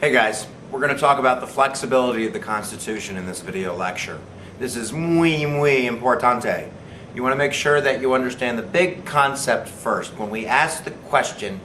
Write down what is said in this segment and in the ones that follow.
Hey guys, we're going to talk about the flexibility of the Constitution in this video lecture. This is muy importante. You want to make sure that you understand the big concept first. When we ask the question,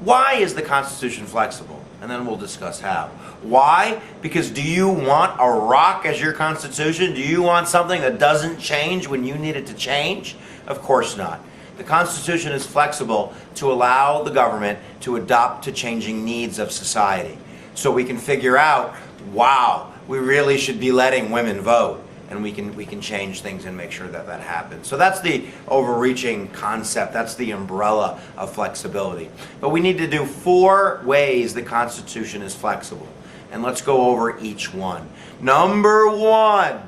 why is the Constitution flexible? And then we'll discuss how. Why? Because do you want a rock as your Constitution? Do you want something that doesn't change when you need it to change? Of course not. The Constitution is flexible to allow the government to adapt to changing needs of society. So we can figure out, wow, we really should be letting women vote. And we can change things and make sure that that happens. So that's the overreaching concept. That's the umbrella of flexibility. But we need to do 4 ways the Constitution is flexible. And let's go over each one. Number 1,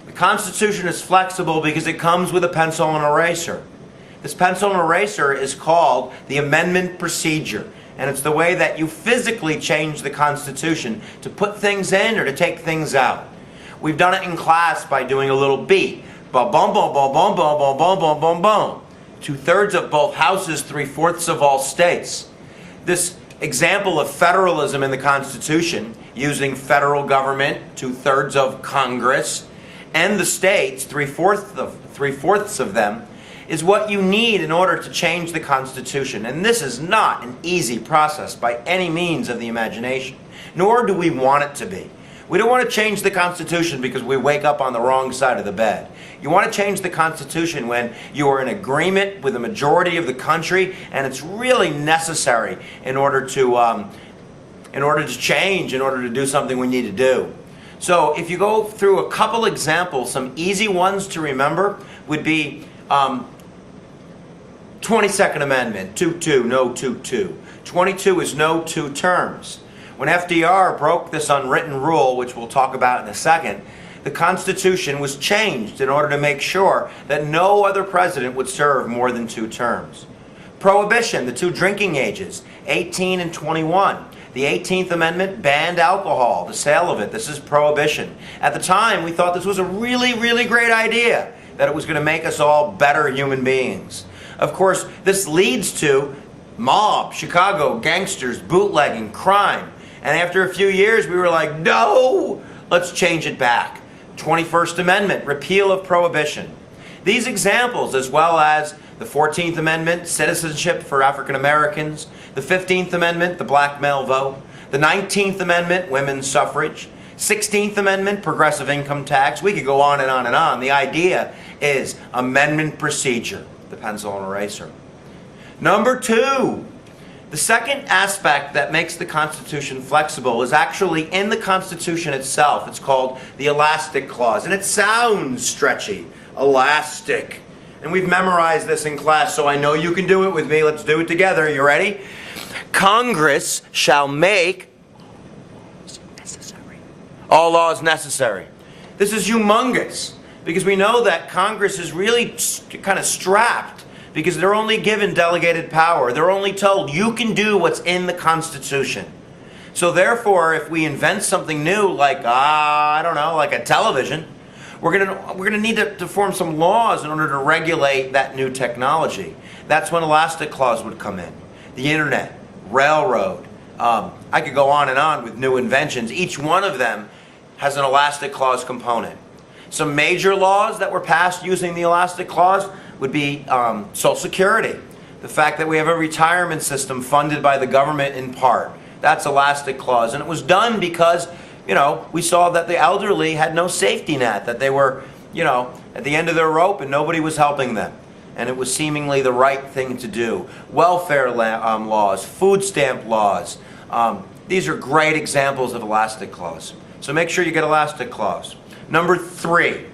the Constitution is flexible because it comes with a pencil and eraser. This pencil and eraser is called the amendment procedure. And it's the way that you physically change the Constitution to put things in or to take things out. We've done it in class by doing a little beat. Ba bum bum bum bum bum bum bum bum bum bum. 2/3 of both houses, 3/4 of all states. This example of federalism in the Constitution, using federal government, 2/3 of Congress, and the states, 3/4 of them, is what you need in order to change the Constitution. And this is not an easy process by any means of the imagination, nor do we want it to be. We don't want to change the Constitution because we wake up on the wrong side of the bed. You want to change the Constitution when you are in agreement with the majority of the country, and it's really necessary in order to change, in order to do something we need to do. So if you go through a couple examples, some easy ones to remember would be 22nd Amendment, 2-2, no 2-2. 22 is no 2 terms. When FDR broke this unwritten rule, which we'll talk about in a second, the Constitution was changed in order to make sure that no other president would serve more than 2 terms. Prohibition, the 2 drinking ages, 18 and 21. The 18th Amendment banned alcohol, the sale of it. This is prohibition. At the time, we thought this was a really, really great idea, that it was going to make us all better human beings. Of course, this leads to mob, Chicago, gangsters, bootlegging, crime. And after a few years, we were like, no, let's change it back. 21st Amendment, repeal of prohibition. These examples, as well as the 14th Amendment, citizenship for African Americans, the 15th Amendment, the black male vote, the 19th Amendment, women's suffrage, 16th Amendment, progressive income tax. We could go on and on and on. The idea is amendment procedure, the pencil and eraser. Number 2, the second aspect that makes the Constitution flexible is actually in the Constitution itself. It's called the elastic clause, and it sounds stretchy, elastic. And we've memorized this in class, so I know you can do it with me. Let's do it together. You ready? Congress shall make all laws necessary. This is humongous, because we know that Congress is really kind of strapped, because they're only given delegated power. They're only told, you can do what's in the Constitution. So therefore, if we invent something new, like, I don't know, like a television, we're gonna need to form some laws in order to regulate that new technology. That's when elastic clause would come in. The internet, railroad. I could go on and on with new inventions. Each one of them has an elastic clause component. Some major laws that were passed using the elastic clause would be Social Security. The fact that we have a retirement system funded by the government in part. That's elastic clause. And it was done because, we saw that the elderly had no safety net, that they were, at the end of their rope and nobody was helping them. And it was seemingly the right thing to do. Welfare laws, food stamp laws. These are great examples of elastic clause. So make sure you get elastic clause. Number 3.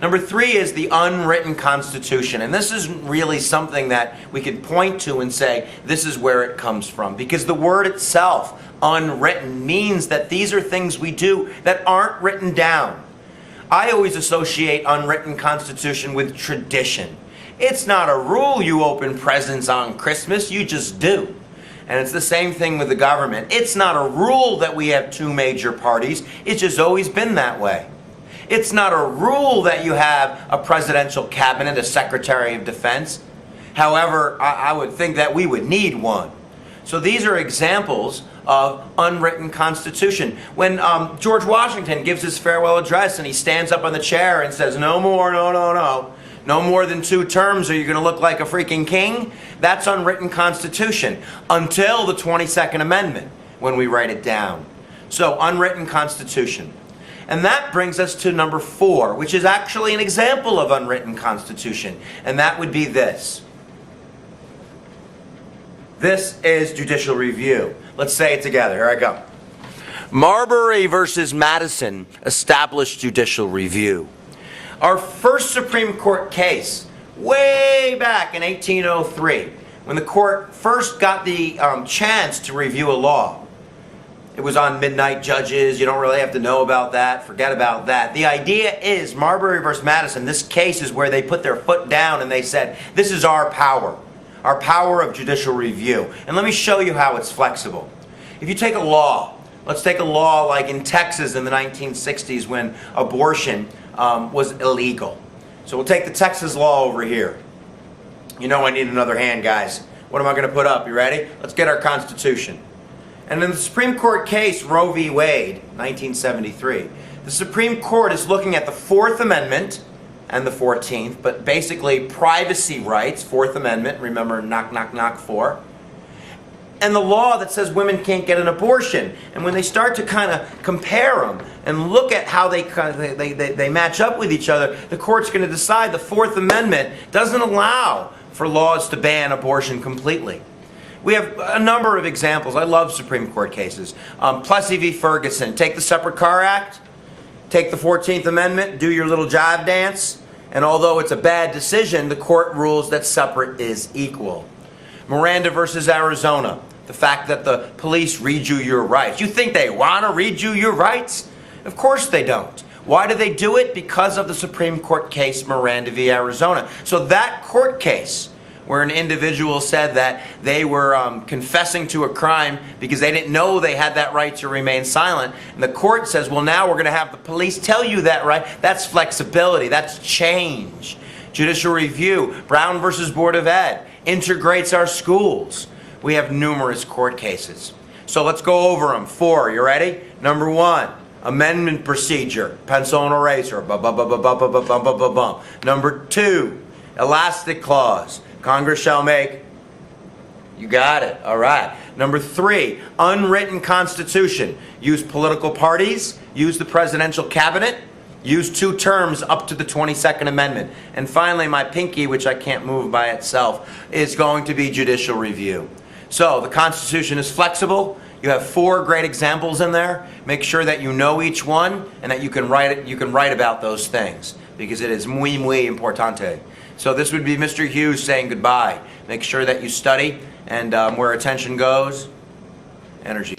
Number 3 is the unwritten Constitution. And this is really something that we can point to and say, this is where it comes from. Because the word itself, unwritten, means that these are things we do that aren't written down. I always associate unwritten Constitution with tradition. It's not a rule you open presents on Christmas, you just do. And it's the same thing with the government. It's not a rule that we have 2 major parties, it's just always been that way. It's not a rule that you have a presidential cabinet, a secretary of defense. However, I would think that we would need one. So these are examples of unwritten constitution. When George Washington gives his farewell address and he stands up on the chair and says, no more, no more than 2 terms or you're going to look like a freaking king, that's unwritten constitution until the 22nd Amendment when we write it down. So unwritten constitution. And that brings us to number 4, which is actually an example of unwritten constitution. And that would be this. This is judicial review. Let's say it together. Here I go. Marbury versus Madison established judicial review. Our first Supreme Court case, way back in 1803, when the court first got the chance to review a law. It was on midnight judges. You don't really have to know about that. Forget about that. The idea is Marbury versus Madison, this case is where they put their foot down and they said, this is our power of judicial review. And let me show you how it's flexible. If you take a law, let's take a law like in Texas in the 1960s when abortion was illegal. So we'll take the Texas law over here. You know I need another hand, guys. What am I going to put up? You ready? Let's get our Constitution. And in the Supreme Court case, Roe v. Wade, 1973, the Supreme Court is looking at the 4th Amendment and the 14th, but basically privacy rights, 4th Amendment, remember knock, knock, knock 4, and the law that says women can't get an abortion. And when they start to kind of compare them and look at how they match up with each other, the court's going to decide the 4th Amendment doesn't allow for laws to ban abortion completely. We have a number of examples. I love Supreme Court cases. Plessy v. Ferguson. Take the Separate Car Act, take the 14th Amendment, do your little jive dance, and although it's a bad decision, the court rules that separate is equal. Miranda versus Arizona. The fact that the police read you your rights. You think they want to read you your rights? Of course they don't. Why do they do it? Because of the Supreme Court case Miranda v. Arizona. So that court case, where an individual said that they were confessing to a crime because they didn't know they had that right to remain silent. And the court says, well, now we're going to have the police tell you that right. That's flexibility. That's change. Judicial review. Brown versus Board of Ed. Integrates our schools. We have numerous court cases. So let's go over them. 4. You ready? Number 1. Amendment procedure. Pencil and eraser. Number 2. Elastic clause. Congress shall make. You got it. All right. Number 3, unwritten constitution. Use political parties. Use the presidential cabinet. Use 2 terms up to the 22nd Amendment. And finally, my pinky, which I can't move by itself, is going to be judicial review. So the Constitution is flexible. You have 4 great examples in there. Make sure that you know each one and that you can write about those things because it is muy, muy importante. So this would be Mr. Hughes saying goodbye. Make sure that you study, and where attention goes, energy.